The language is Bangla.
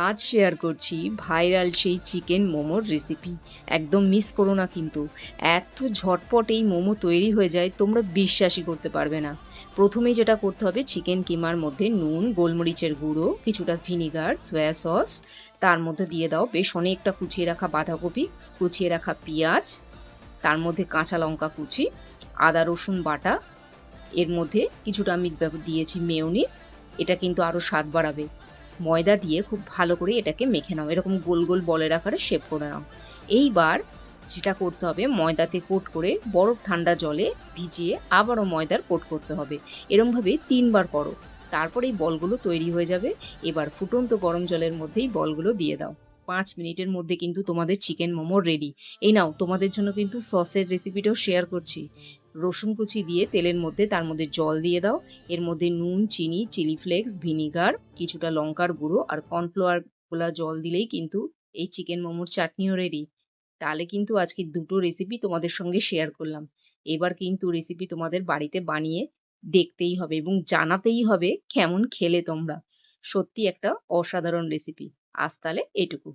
আজ শেয়ার করছি ভাইরাল সেই চিকেন মোমোর রেসিপি। একদম মিস করো না কিন্তু। এত ঝটপট এই মোমো তৈরি হয়ে যায় তোমরা বিশ্বাসই করতে পারবে না। প্রথমেই যেটা করতে হবে, চিকেন কিমার মধ্যে নুন, গোলমরিচের গুঁড়ো, কিছুটা ভিনিগার, সয়া সস, তার মধ্যে দিয়ে দাও বেশ অনেকটা কুচিয়ে রাখা বাঁধাকপি, কুচিয়ে রাখা পেঁয়াজ, তার মধ্যে কাঁচা লঙ্কা কুচি, আদা রসুন বাটা, এর মধ্যে কিছুটা আমি দিয়েছি মেয়োনিজ। এটা কিন্তু আরো স্বাদ বাড়াবে। ময়দা দিয়ে খুব ভালো করে এটাকে মেখে নাও, এরকম গোল গোল বলের আকারে শেপ করে নাও। এইবার যেটা করতে হবে, ময়দাতে কোট করে বরফ ঠান্ডা জলে ভিজিয়ে আবারও ময়দার কোট করতে হবে। এরমভাবে 3 বার করো, তারপর এই বলগুলো তৈরি হয়ে যাবে। এবার ফুটন্ত গরম জলের মধ্যেই বলগুলো দিয়ে দাও। 5 মিনিটের মধ্যে কিন্তু তোমাদের চিকেন মোমো রেডি। এই নাও, তোমাদের জন্য কিন্তু সসের রেসিপিটাও শেয়ার করছি। রসুন কুচি দিয়ে তেলের মধ্যে, তার মধ্যে জল দিয়ে দাও। এর মধ্যে নুন, চিনি, চিলি ফ্লেক্স, ভিনিগার, কিছুটা লঙ্কার গুঁড়ো আর কর্নফ্লাওয়ার গোলা জল দিলেই কিন্তু এই চিকেন মোমোর চাটনিও রেডি। তাহলে কিন্তু আজকে দুটো রেসিপি তোমাদের সঙ্গে শেয়ার করলাম। এবার কিন্তু রেসিপি তোমাদের বাড়িতে বানিয়ে দেখতেই হবে এবং জানাতেই হবে কেমন খেলে তোমরা। সত্যি একটা অসাধারণ রেসিপি। আজ তাহলে এটুকু।